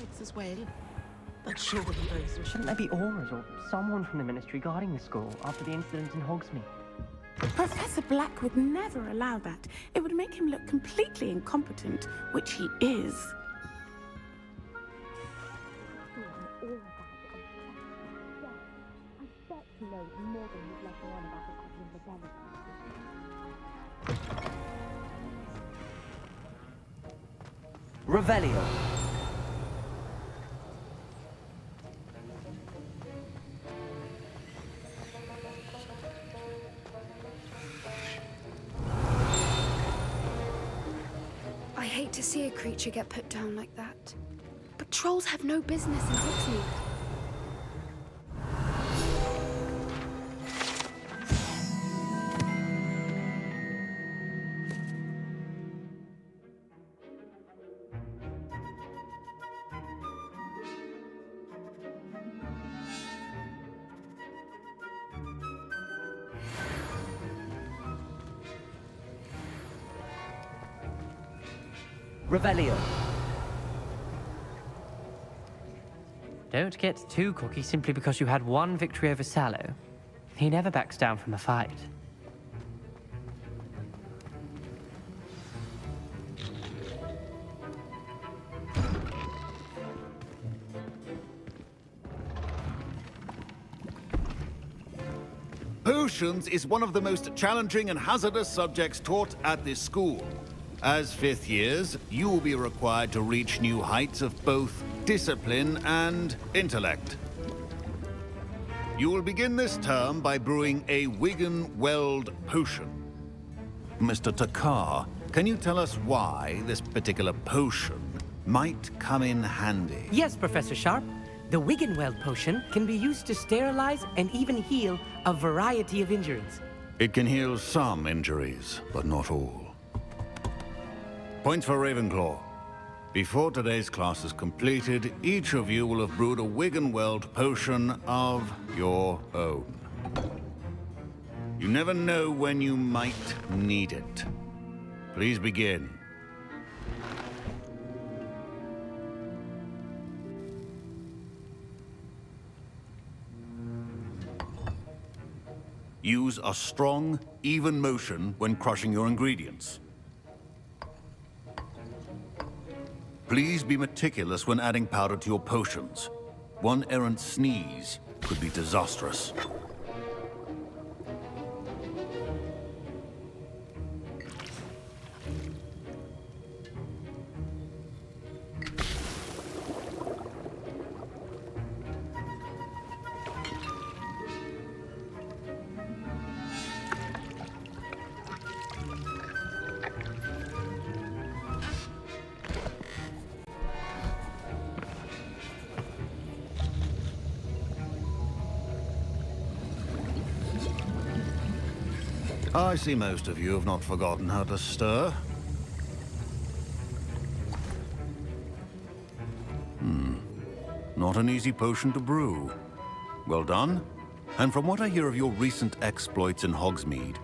knights as well. But surely those Shouldn't there be aurors or someone from the ministry guarding the school after the incident in Hogsmeade? Professor Black would never allow that. It would make him look completely incompetent, which he is. Revelio. I hate to see a creature get put down like that. But trolls have no business in Hogsmeade. Revelio. Don't get too cocky simply because you had one victory over Sallow. He never backs down from a fight. Potions is one of the most challenging and hazardous subjects taught at this school. As fifth years, you will be required to reach new heights of both discipline and intellect. You will begin this term by brewing a Wiggenweld potion. Mr. Takar, can you tell us why this particular potion might come in handy? Yes, Professor Sharp. The Wiggenweld potion can be used to sterilize and even heal a variety of injuries. It can heal some injuries, but not all. Point for Ravenclaw. Before today's class is completed, each of you will have brewed a Wiggenweld potion of your own. You never know when you might need it. Please begin. Use a strong, even motion when crushing your ingredients. Please be meticulous when adding powder to your potions. One errant sneeze could be disastrous. I see most of you have not forgotten how to stir. Not an easy potion to brew. Well done. And from what I hear of your recent exploits in Hogsmeade,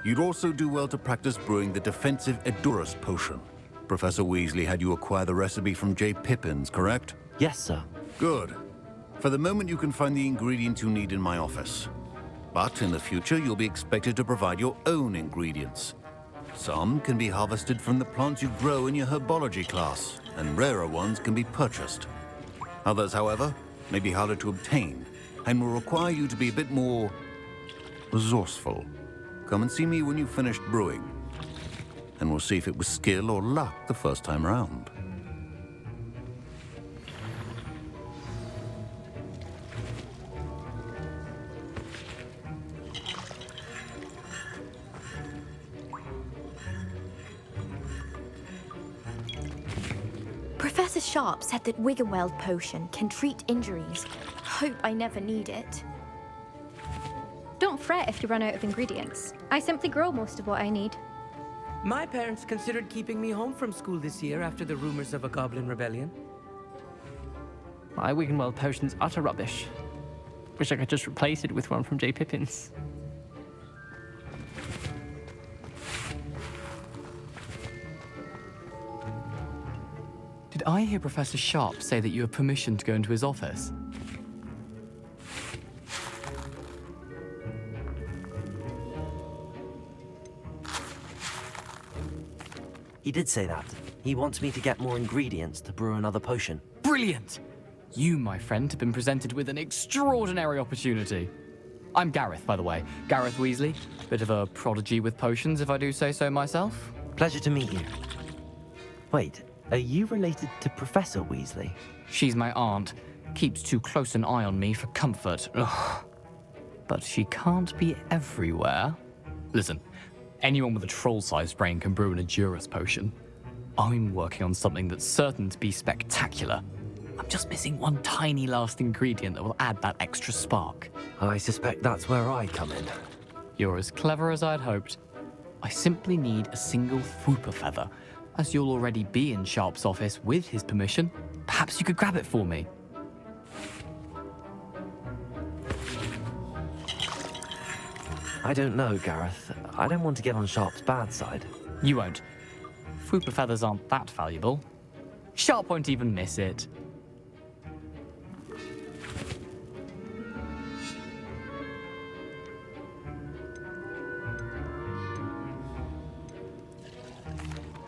you'd also do well to practice brewing the defensive Edurus potion. Professor Weasley had you acquire the recipe from J. Pippins, correct? Yes, sir. Good. For the moment, you can find the ingredients you need in my office. But in the future, you'll be expected to provide your own ingredients. Some can be harvested from the plants you grow in your herbology class, and rarer ones can be purchased. Others, however, may be harder to obtain, and will require you to be a bit more resourceful. Come and see me when you've finished brewing, and we'll see if it was skill or luck the first time round. Professor Sharp said that Wiggenweld potion can treat injuries. Hope I never need it. Don't fret if you run out of ingredients. I simply grow most of what I need. My parents considered keeping me home from school this year after the rumors of a goblin rebellion. My Wiggenweld potion's utter rubbish. Wish I could just replace it with one from J. Pippins. Did Did I hear Professor Sharp say that you have permission to go into his office? He did say that. He wants me to get more ingredients to brew another potion. Brilliant! You, my friend, have been presented with an extraordinary opportunity. I'm Gareth, by the way. Gareth Weasley. Bit of a prodigy with potions, if I do say so myself. Pleasure to meet you. Wait, are you related to Professor Weasley? She's my aunt. Keeps too close an eye on me for comfort. Ugh. But she can't be everywhere. Listen, anyone with a troll-sized brain can brew an Edurus potion. I'm working on something that's certain to be spectacular. I'm just missing one tiny last ingredient that will add that extra spark. I suspect that's where I come in. You're as clever as I'd hoped. I simply need a single Fwooper feather. As you'll already be in Sharp's office with his permission, perhaps you could grab it for me. I don't know, Gareth. I don't want to get on Sharp's bad side. You won't. Fwooper feathers aren't that valuable. Sharp won't even miss it.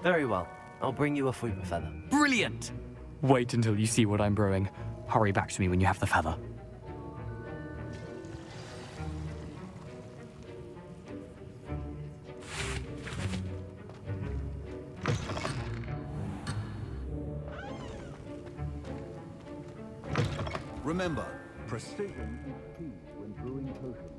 Very well. I'll bring you a Fwooper feather. Brilliant! Wait until you see what I'm brewing. Hurry back to me when you have the feather. Remember, precision is key when brewing potions.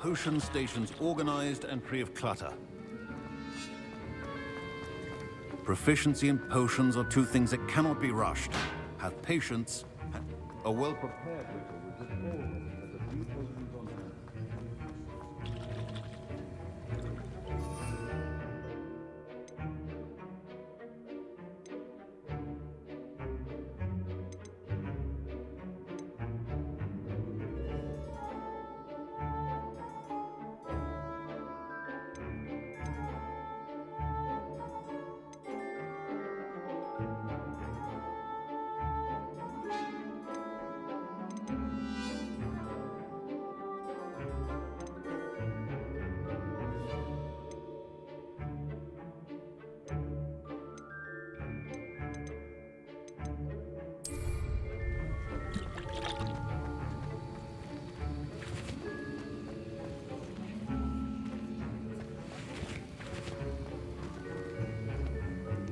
Potion stations organized and free of clutter. Proficiency and potions are two things that cannot be rushed. Have patience, and a well-prepared ritual will just all as a few potions on hand.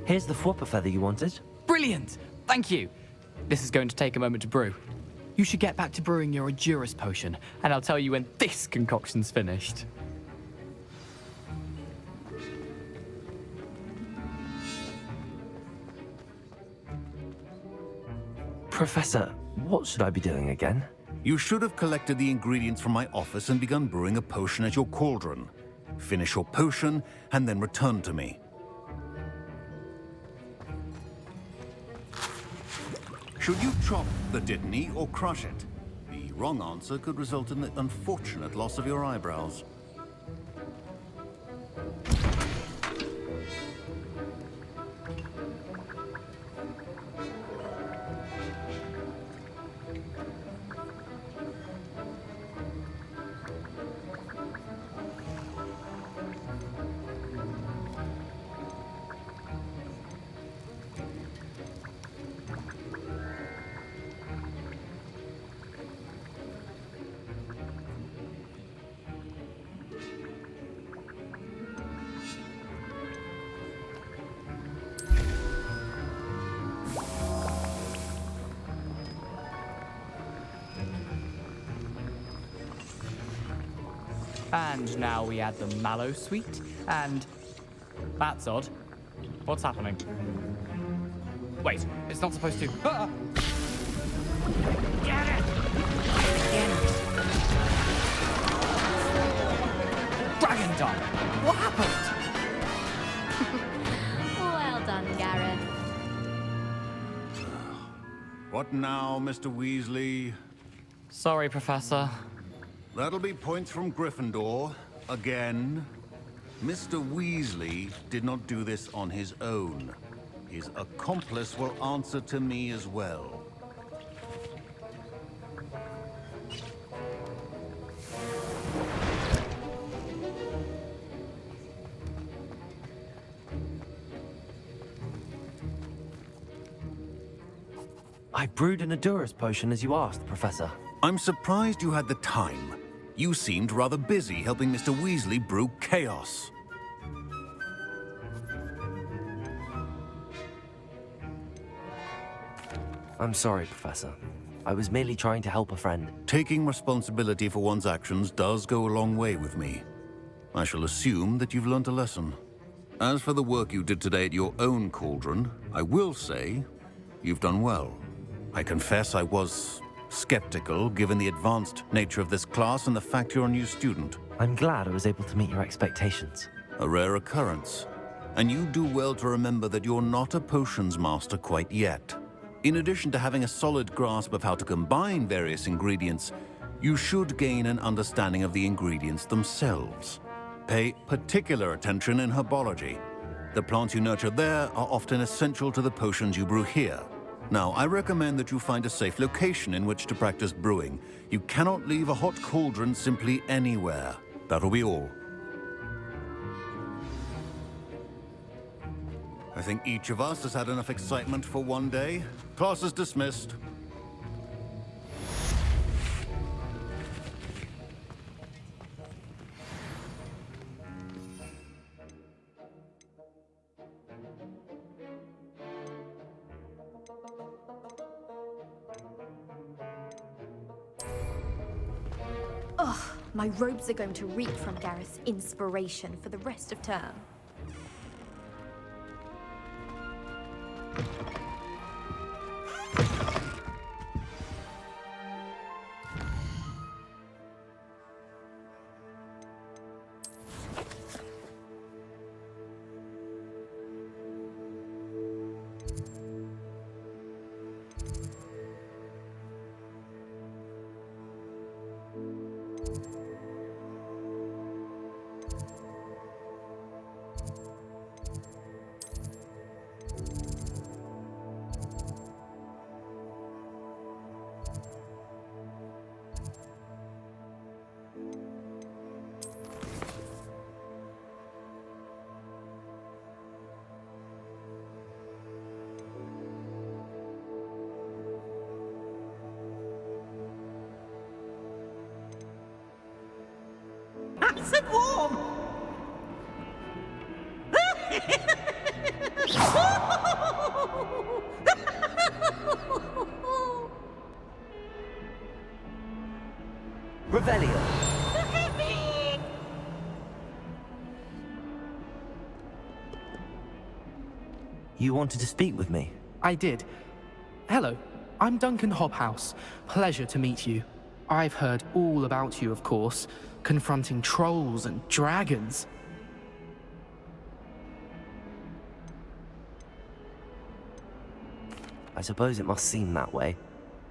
Here's the Fwooper feather you wanted. Brilliant! Thank you! This is going to take a moment to brew. You should get back to brewing your Edurus potion, and I'll tell you when this concoction's finished. Professor, what should I be doing again? You should have collected the ingredients from my office and begun brewing a potion at your cauldron. Finish your potion, and then return to me. Should you chop the dittany or crush it? The wrong answer could result in the unfortunate loss of your eyebrows. And now we add the mallow sweet, and... That's odd. What's happening? Wait, it's not supposed to... Ah! Get it! Dragon Dog! What happened? Well done, Gareth. What now, Mr. Weasley? Sorry, Professor. That'll be points from Gryffindor. Again. Mr. Weasley did not do this on his own. His accomplice will answer to me as well. I brewed an Adurus potion as you asked, Professor. I'm surprised you had the time. You seemed rather busy helping Mr. Weasley brew chaos. I'm sorry, Professor. I was merely trying to help a friend. Taking responsibility for one's actions does go a long way with me. I shall assume that you've learnt a lesson. As for the work you did today at your own cauldron, I will say you've done well. I confess I was skeptical, given the advanced nature of this class and the fact you're a new student. I'm glad I was able to meet your expectations. A rare occurrence. And you do well to remember that you're not a potions master quite yet. In addition to having a solid grasp of how to combine various ingredients, you should gain an understanding of the ingredients themselves. Pay particular attention in herbology. The plants you nurture there are often essential to the potions you brew here. Now, I recommend that you find a safe location in which to practice brewing. You cannot leave a hot cauldron simply anywhere. That'll be all. I think each of us has had enough excitement for one day. Class is dismissed. Ugh, my robes are going to reek from Gareth's inspiration for the rest of term. Nice and warm! Revelio! You wanted to speak with me? I did. Hello, I'm Duncan Hobhouse. Pleasure to meet you. I've heard all about you, of course, confronting trolls and dragons. I suppose it must seem that way.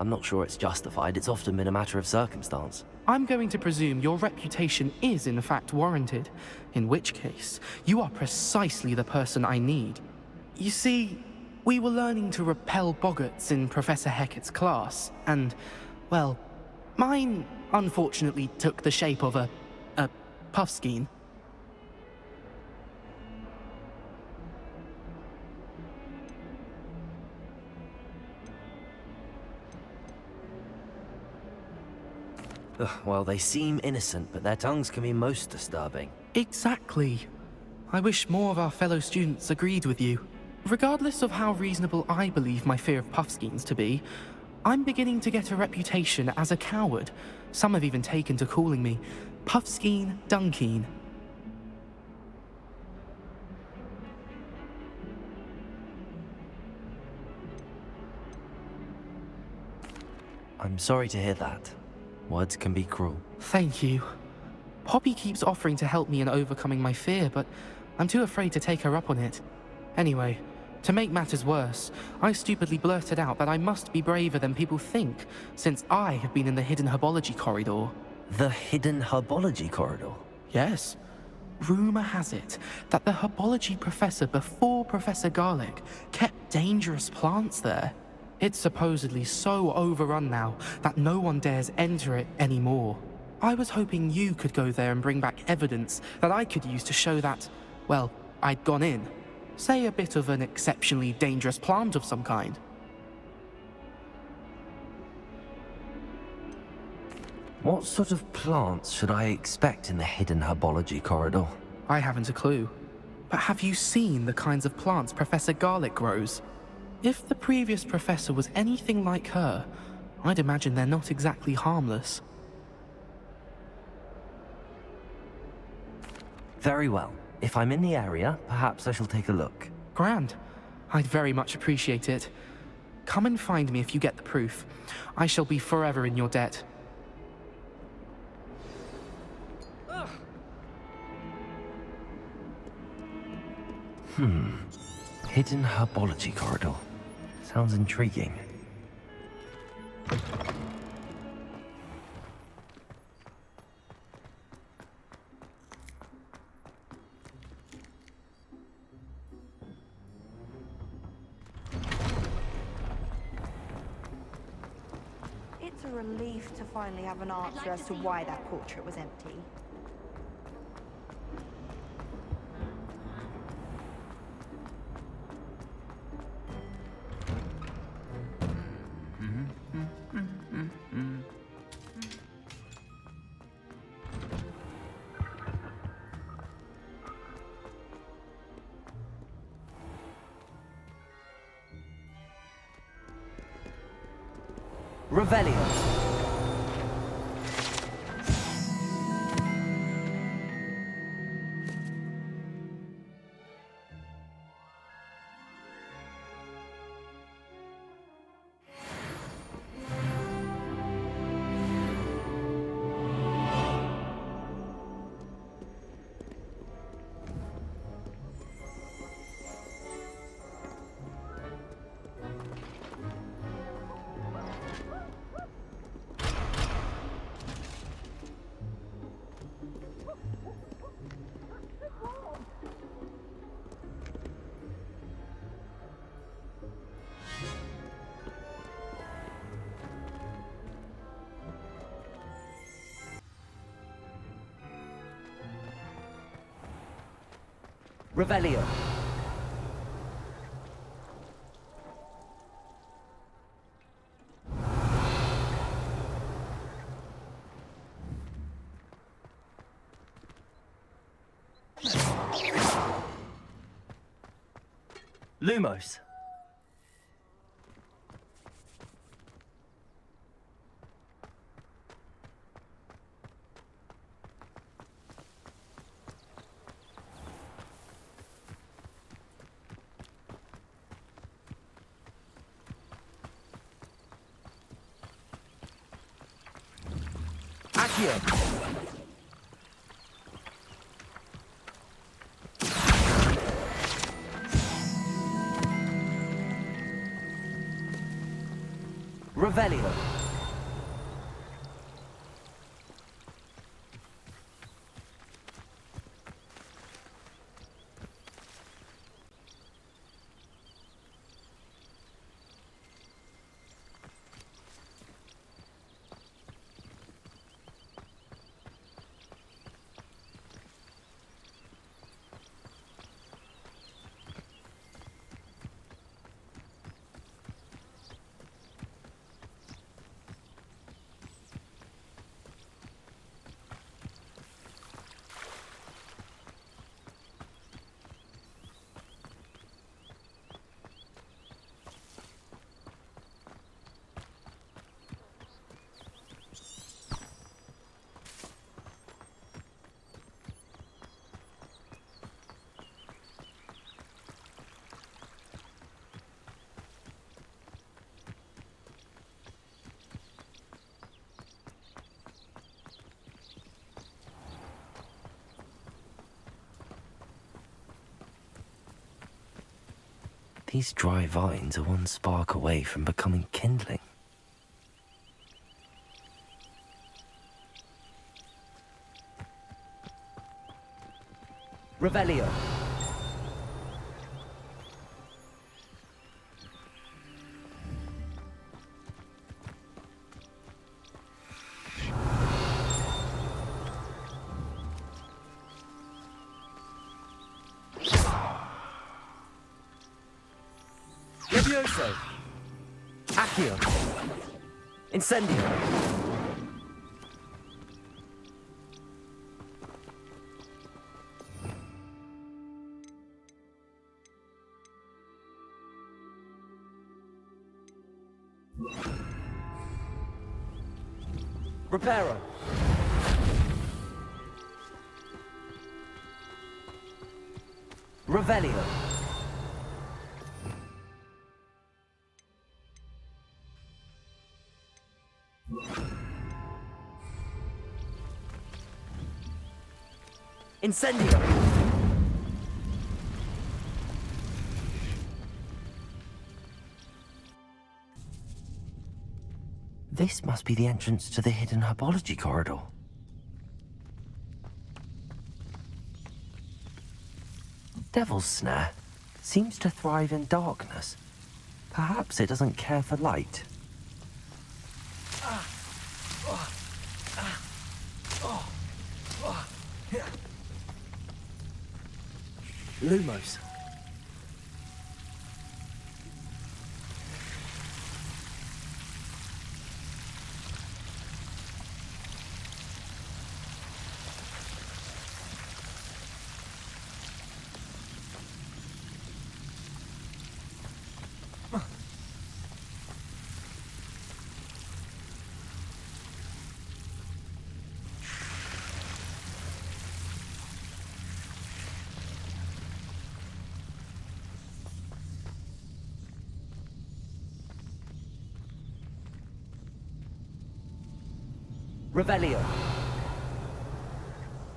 I'm not sure it's justified. It's often been a matter of circumstance. I'm going to presume your reputation is in fact warranted, in which case, you are precisely the person I need. You see, we were learning to repel boggarts in Professor Hecat's class, and, well, mine unfortunately took the shape of a Puffskein. Well, they seem innocent, but their tongues can be most disturbing. Exactly. I wish more of our fellow students agreed with you. Regardless of how reasonable I believe my fear of Puffskeins to be, I'm beginning to get a reputation as a coward. Some have even taken to calling me Puffskein Dunkeen. I'm sorry to hear that. Words can be cruel. Thank you. Poppy keeps offering to help me in overcoming my fear, but I'm too afraid to take her up on it. Anyway, to make matters worse, I stupidly blurted out that I must be braver than people think, since I have been in the hidden herbology corridor. The hidden herbology corridor? Yes. Rumor has it that the herbology professor before Professor Garlic kept dangerous plants there. It's supposedly so overrun now that no one dares enter it anymore. I was hoping you could go there and bring back evidence that I could use to show that, well, I'd gone in. Say a bit of an exceptionally dangerous plant of some kind. What sort of plants should I expect in the hidden herbology corridor? I haven't a clue. But have you seen the kinds of plants Professor Garlic grows? If the previous professor was anything like her, I'd imagine they're not exactly harmless. Very well. If I'm in the area, perhaps I shall take a look. Grand. I'd very much appreciate it. Come and find me if you get the proof. I shall be forever in your debt. Hidden herbology corridor. Sounds intriguing. It's a relief to finally have an answer as to why that portrait was empty. Revelio. Revelio. Lumos. Accio! Revelio! These dry vines are one spark away from becoming kindling. Revelio! Levioso! Accio! Incendio! Reparo! Revelio! Incendio! This must be the entrance to the hidden herbology corridor. Devil's Snare seems to thrive in darkness. Perhaps it doesn't care for light. Lumos. Revelio.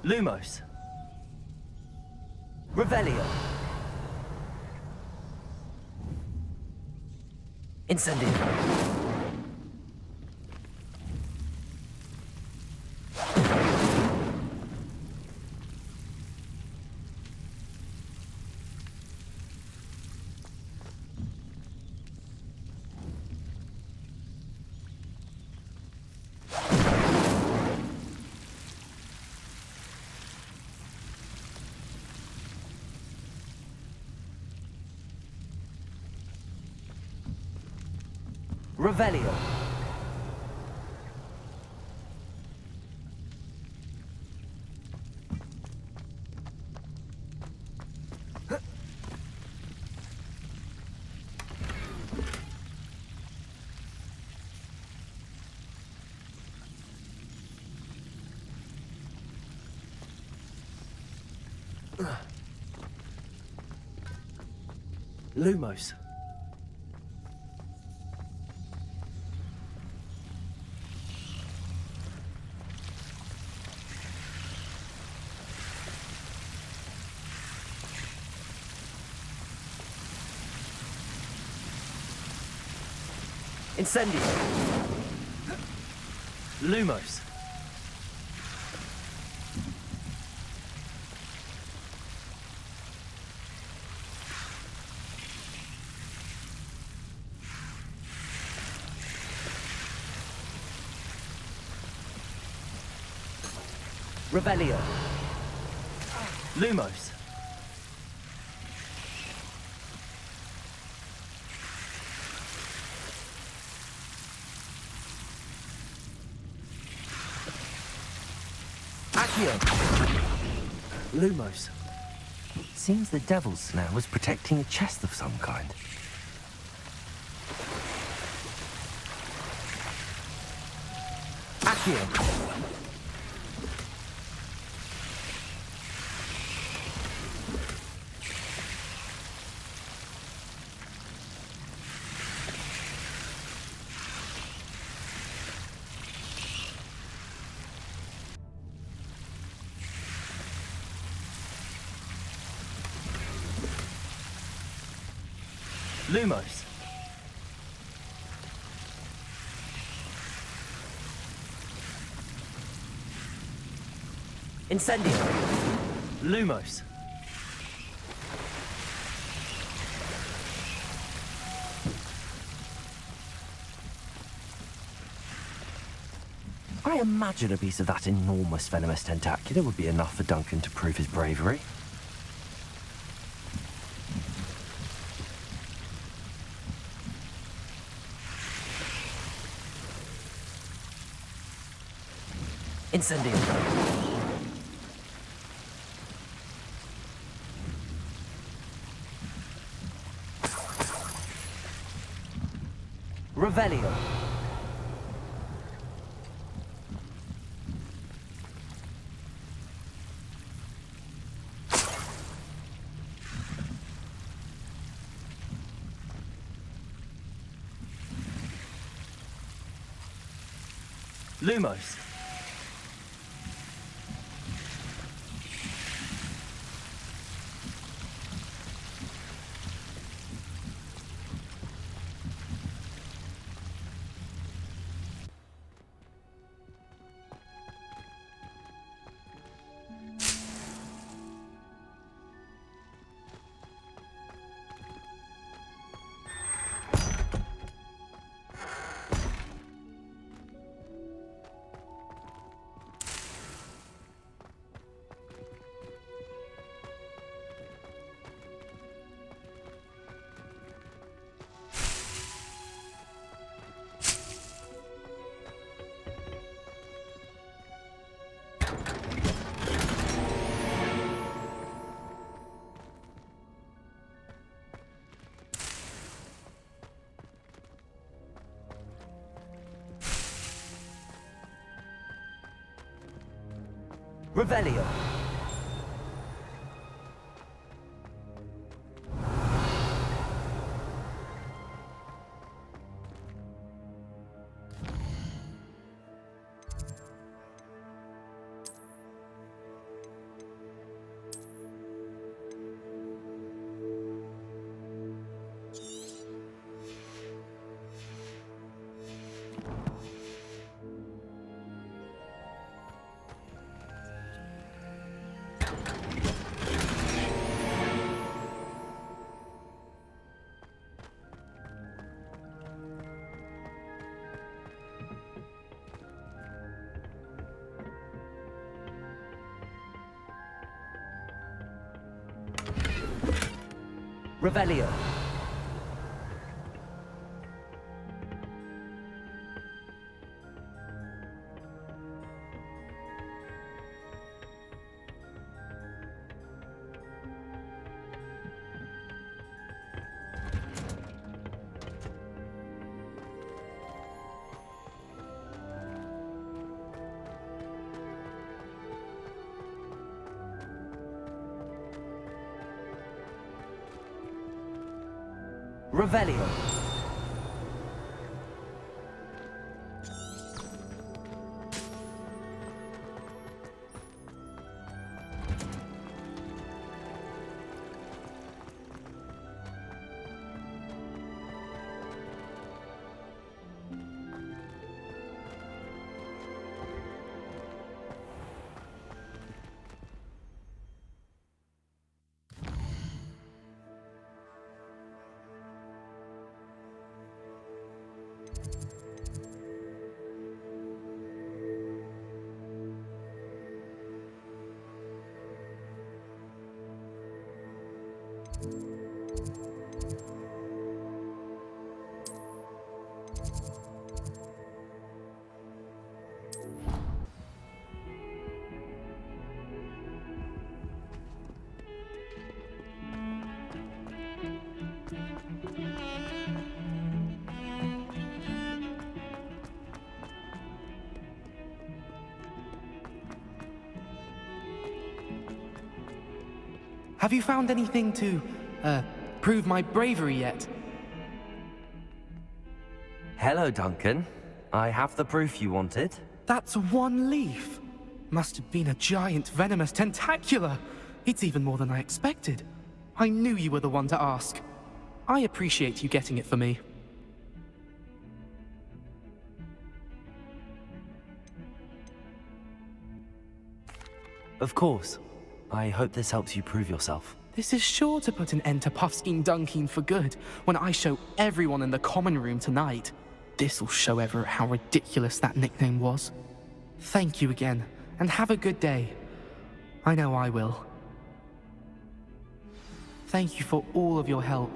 Lumos. Revelio. Incendio. Revelio. Lumos. Incendio. Lumos. Revelio. Lumos. Accio. Lumos. Seems the Devil's Snare was protecting a chest of some kind. Accio. Lumos. Incendio. Lumos. I imagine a piece of that enormous venomous tentacular would be enough for Duncan to prove his bravery. Incendio. Revelio. Lumos. Revelio. Revelio. Revelio. Have you found anything to, prove my bravery yet? Hello, Duncan. I have the proof you wanted. That's one leaf. Must have been a giant venomous tentacula. It's even more than I expected. I knew you were the one to ask. I appreciate you getting it for me. Of course. I hope this helps you prove yourself. This is sure to put an end to Puffskein Dunkin for good when I show everyone in the common room tonight. This'll show Everett how ridiculous that nickname was. Thank you again, and have a good day. I know I will. Thank you for all of your help.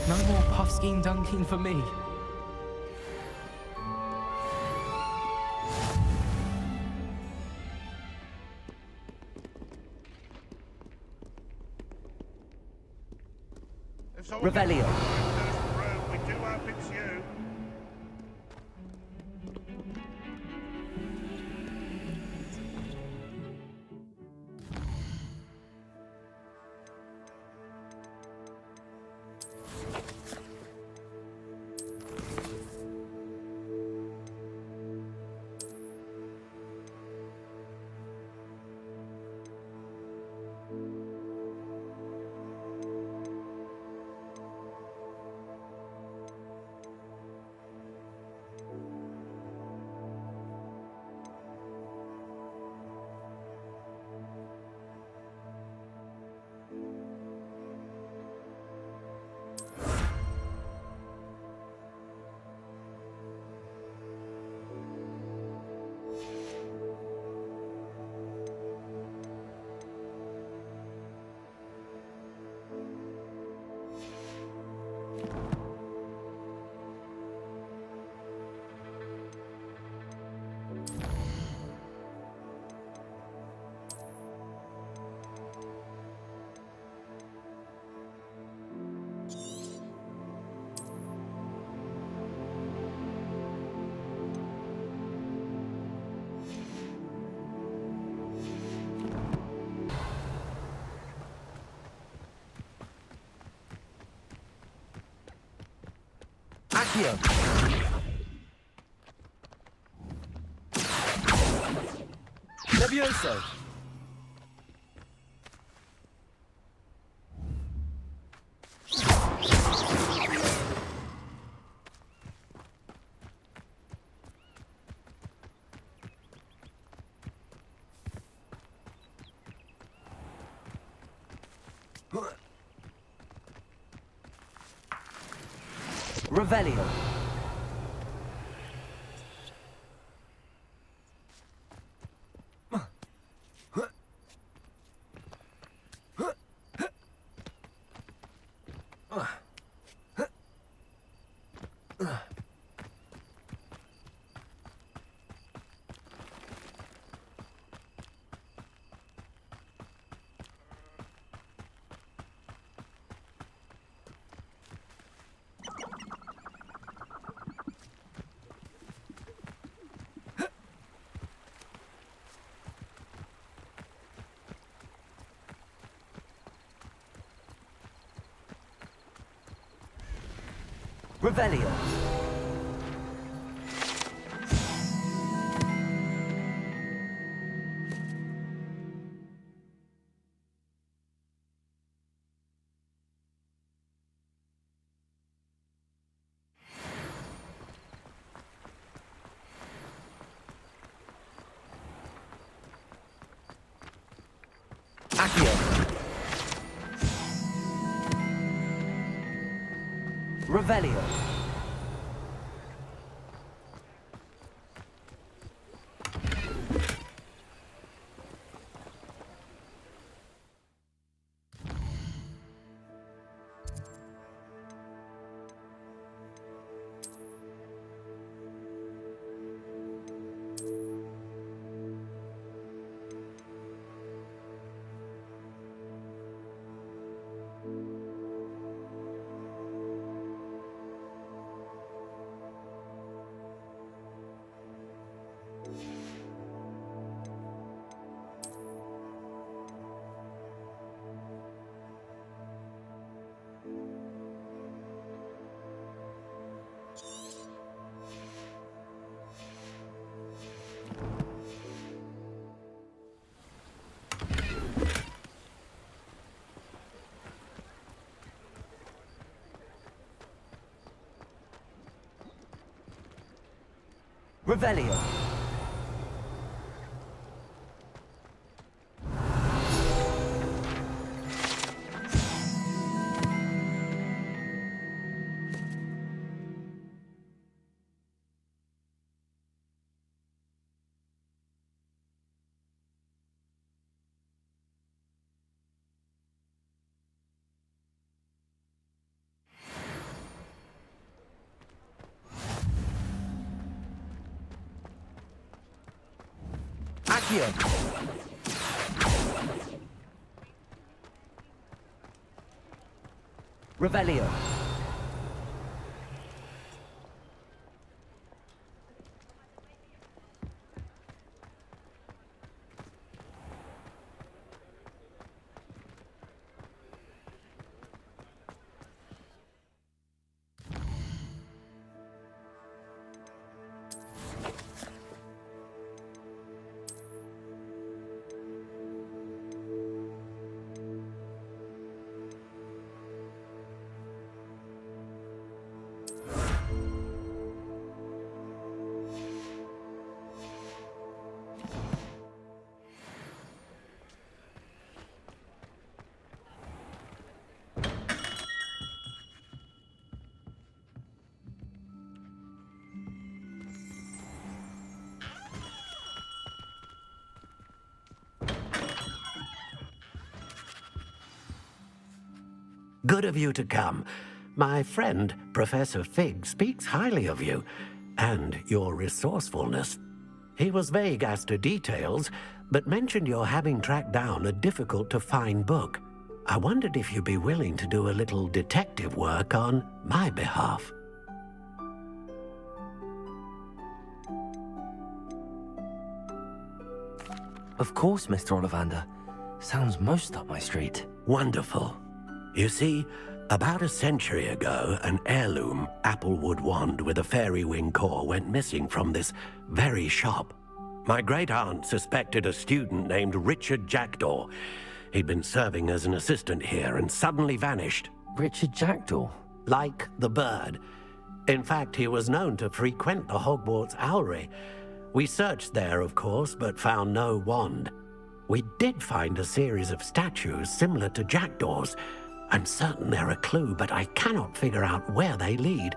No more Puffskein Dunkin for me. Revelio. We do hope it's you. Accio. Levioso. Revelio. Revelio. Accio. Revelio. Revelio. Accio. Revelio. Good of you to come. My friend, Professor Fig, speaks highly of you, and your resourcefulness. He was vague as to details, but mentioned your having tracked down a difficult-to-find book. I wondered if you'd be willing to do a little detective work on my behalf. Of course, Mr. Ollivander. Sounds most up my street. Wonderful. You see, about a century ago, an heirloom applewood wand with a fairy wing core went missing from this very shop. My great-aunt suspected a student named Richard Jackdaw. He'd been serving as an assistant here and suddenly vanished. Richard Jackdaw? Like the bird. In fact, he was known to frequent the Hogwarts Owlery. We searched there, of course, but found no wand. We did find a series of statues similar to Jackdaw's. I'm certain they're a clue, but I cannot figure out where they lead.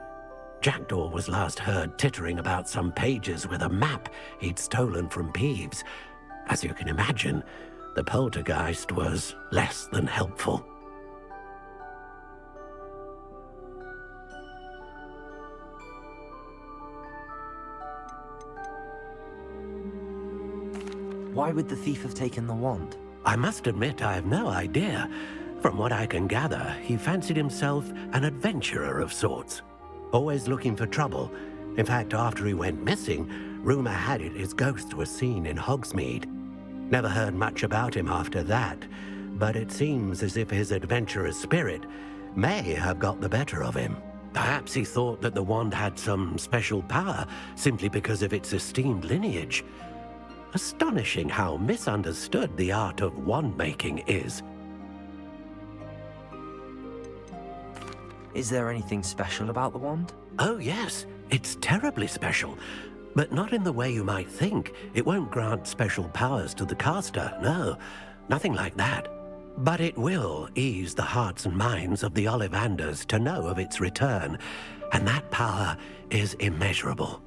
Jackdaw was last heard tittering about some pages with a map he'd stolen from Peeves. As you can imagine, the poltergeist was less than helpful. Why would the thief have taken the wand? I must admit I have no idea. From what I can gather, he fancied himself an adventurer of sorts. Always looking for trouble. In fact, after he went missing, rumor had it his ghost was seen in Hogsmeade. Never heard much about him after that, but it seems as if his adventurous spirit may have got the better of him. Perhaps he thought that the wand had some special power simply because of its esteemed lineage. Astonishing how misunderstood the art of wand-making is. Is there anything special about the wand? Oh yes, it's terribly special. But not in the way you might think. It won't grant special powers to the caster, no. Nothing like that. But it will ease the hearts and minds of the Ollivanders to know of its return. And that power is immeasurable.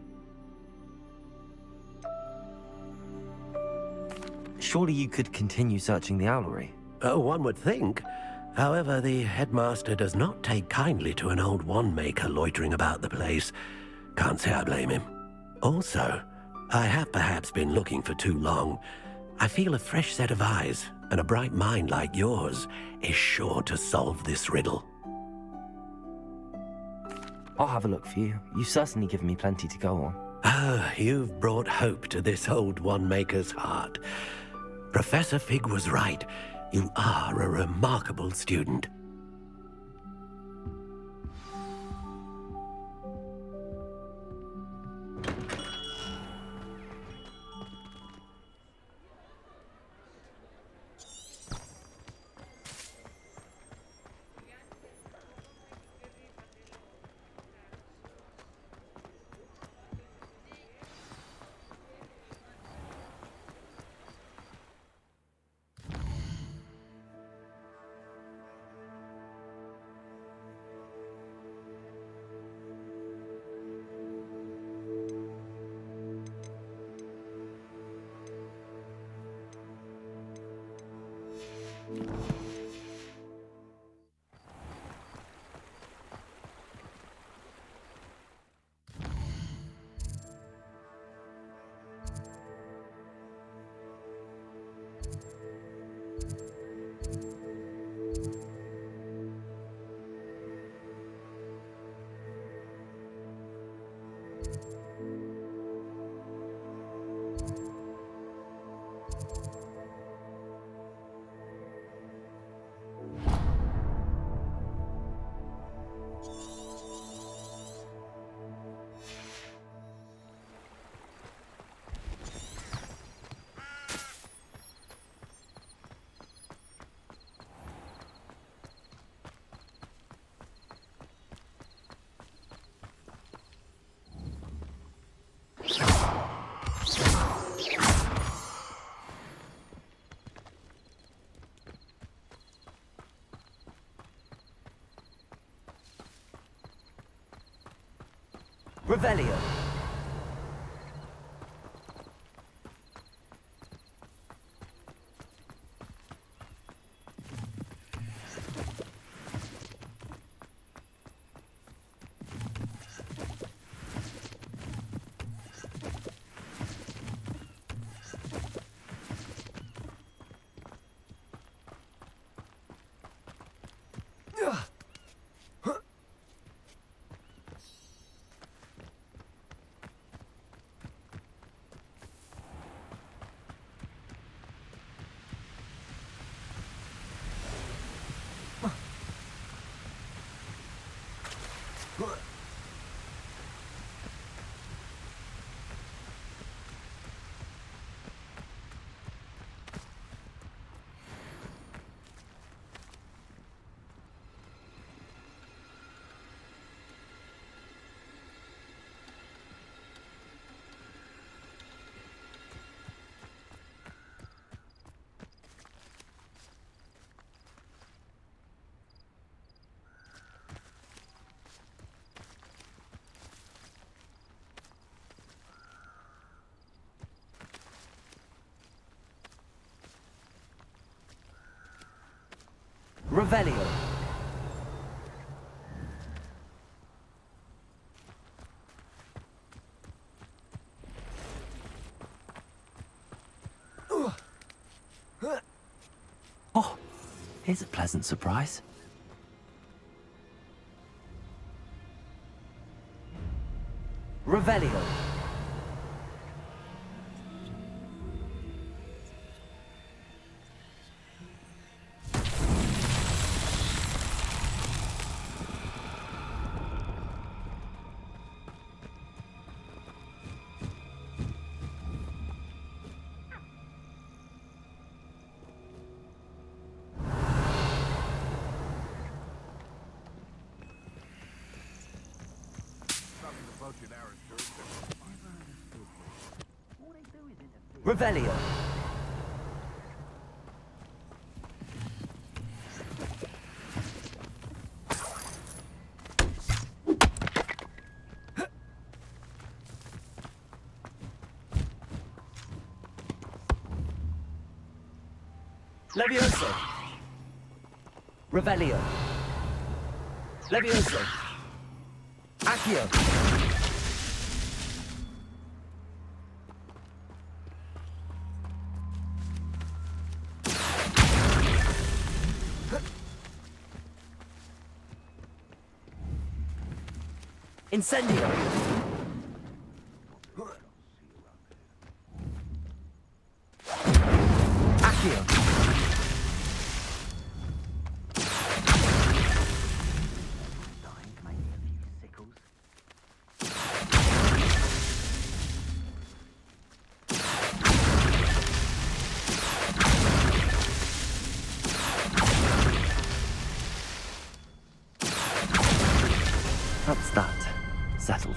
Surely you could continue searching the owlery? Oh, one would think. However, the headmaster does not take kindly to an old wand-maker loitering about the place. Can't say I blame him. Also, I have perhaps been looking for too long. I feel a fresh set of eyes, and a bright mind like yours is sure to solve this riddle. I'll have a look for you. You've certainly given me plenty to go on. Ah, you've brought hope to this old wand-maker's heart. Professor Fig was right. You are a remarkable student. Revelio. Revelio. Oh, here's a pleasant surprise. Revelio. Revelio. Levioso. Revelio. Levioso. Accio. Incendio. Accio. That's that. Settled.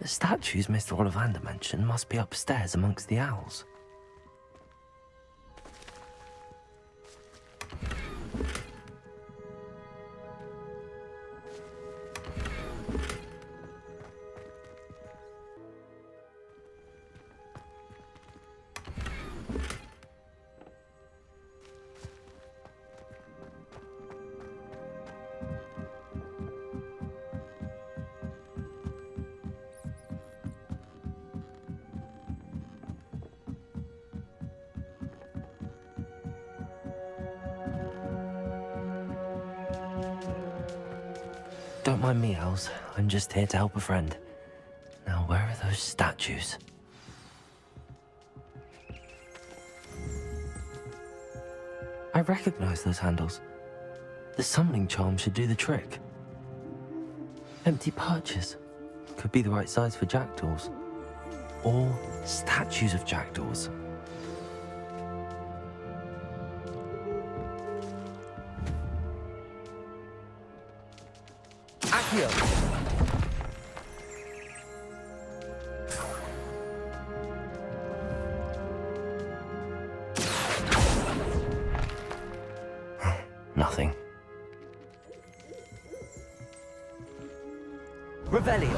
The statues Mr. Ollivander mentioned must be upstairs amongst the owls. Don't mind me, owls. I'm just here to help a friend. Now, where are those statues? I recognize those handles. The summoning charm should do the trick. Empty perches. Could be the right size for jackdaws. Or statues of jackdaws. Accio! Nothing. Revelio.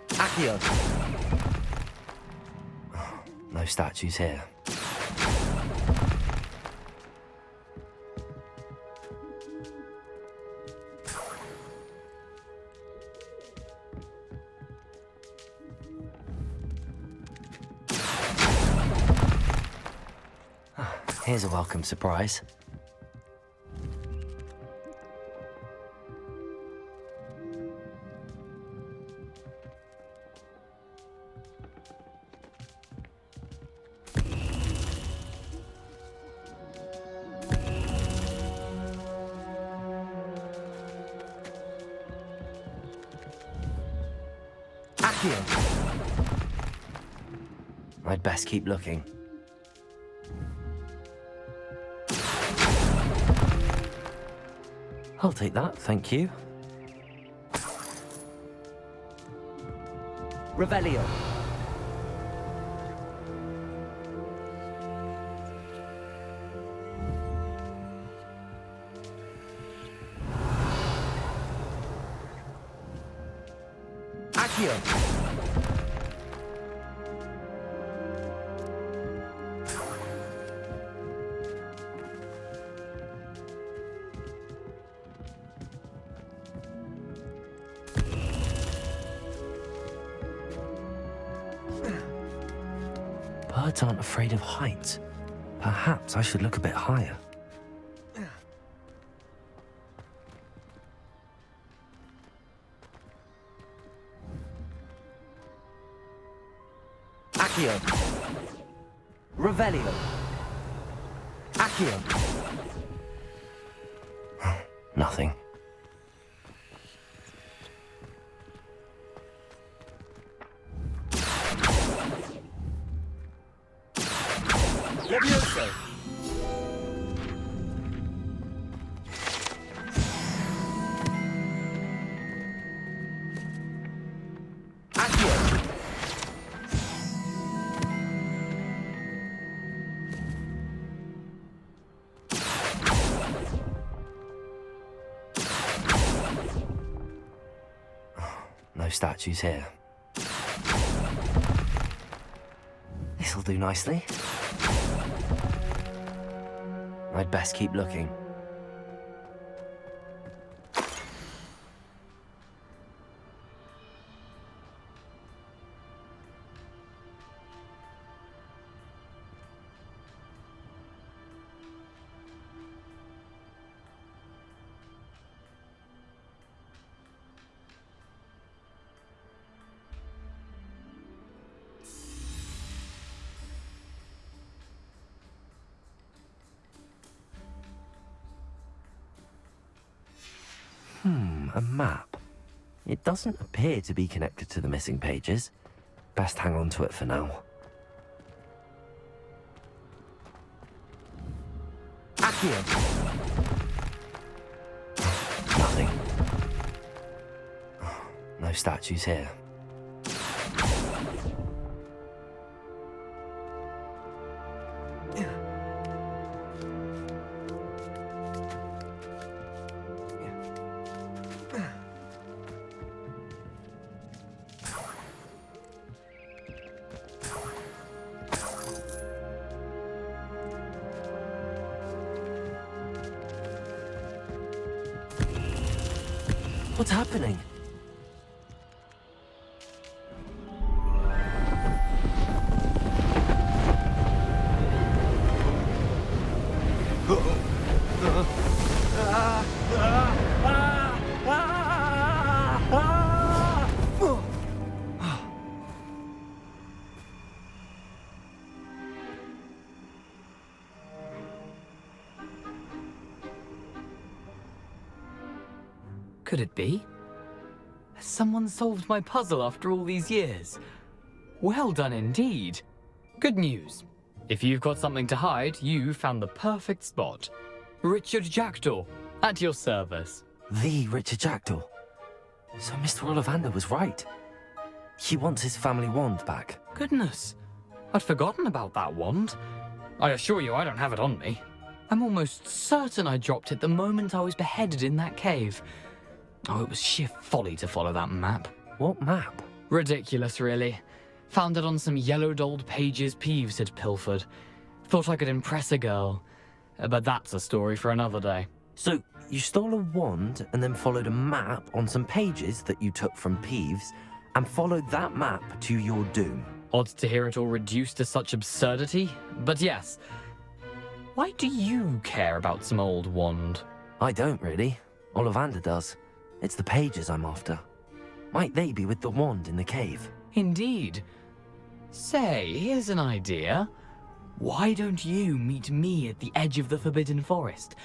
Accio. No statues here. Here's a welcome surprise. I'd best keep looking. I'll take that, thank you. Revelio. Accio. Birds aren't afraid of heights. Perhaps I should look a bit higher. Accio. Revelio. Accio. Nothing. Levioso. No statues here. This'll do nicely. I'd best keep looking. A map. It doesn't appear to be connected to the missing pages. Best hang on to it for now. Accio! Nothing. No statues here. What's happening? Could it be? Has someone solved my puzzle after all these years? Well done indeed. Good news. If you've got something to hide, you found the perfect spot. Richard Jackdaw, at your service. The Richard Jackdaw. So Mr. Ollivander was right. He wants his family wand back. Goodness, I'd forgotten about that wand. I assure you I don't have it on me. I'm almost certain I dropped it the moment I was beheaded in that cave. Oh, it was sheer folly to follow that map. What map? Ridiculous, really. Found it on some yellowed old pages Peeves had pilfered. Thought I could impress a girl. But that's a story for another day. So, you stole a wand and then followed a map on some pages that you took from Peeves and followed that map to your doom. Odd to hear it all reduced to such absurdity, but yes. Why do you care about some old wand? I don't, really. Ollivander does. It's the pages I'm after. Might they be with the wand in the cave? Indeed. Say, here's an idea. Why don't you meet me at the edge of the Forbidden Forest?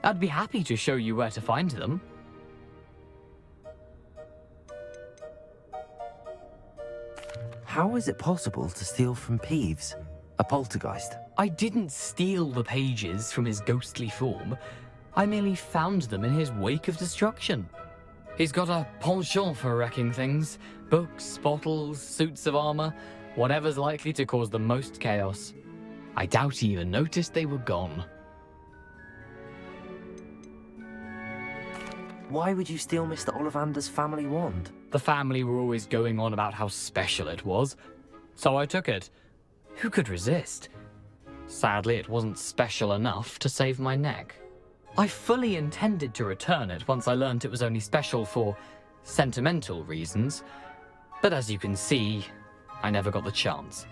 I'd be happy to show you where to find them. How is it possible to steal from Peeves, a poltergeist? I didn't steal the pages from his ghostly form. I merely found them in his wake of destruction. He's got a penchant for wrecking things. Books, bottles, suits of armor, whatever's likely to cause the most chaos. I doubt he even noticed they were gone. Why would you steal Mr. Ollivander's family wand? The family were always going on about how special it was, so I took it. Who could resist? Sadly, it wasn't special enough to save my neck. I fully intended to return it once I learned it was only special for sentimental reasons, but as you can see, I never got the chance.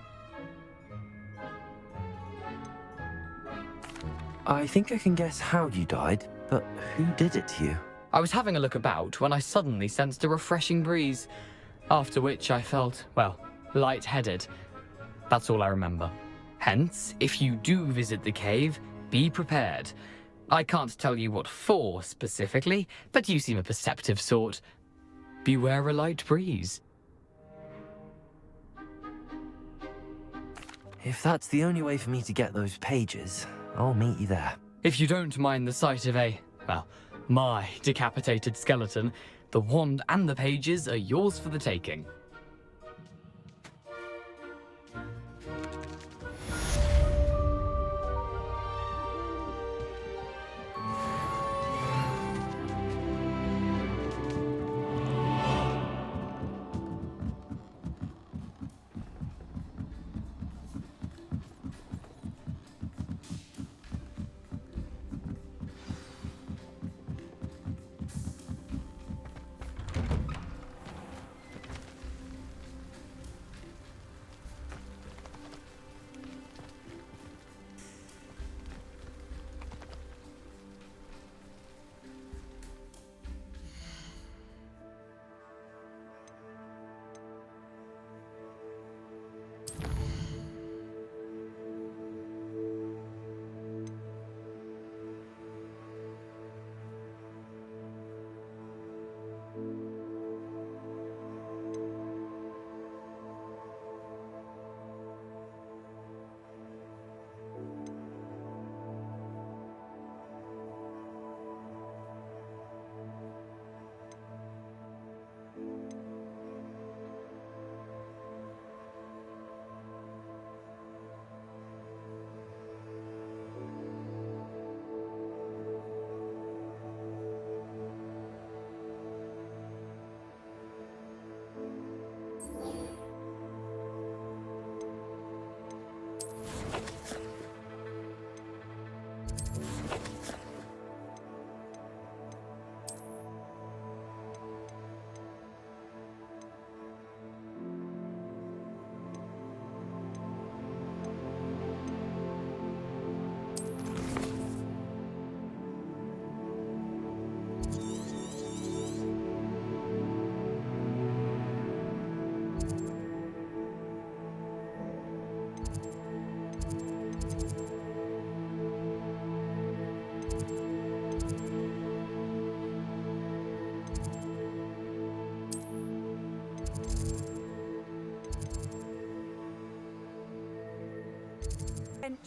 I think I can guess how you died, but who did it to you? I was having a look about when I suddenly sensed a refreshing breeze, after which I felt, well, lightheaded. That's all I remember. Hence, if you do visit the cave, be prepared. I can't tell you what for specifically, but you seem a perceptive sort. Beware a light breeze. If that's the only way for me to get those pages, I'll meet you there. If you don't mind the sight of my decapitated skeleton, the wand and the pages are yours for the taking.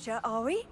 creature, are we?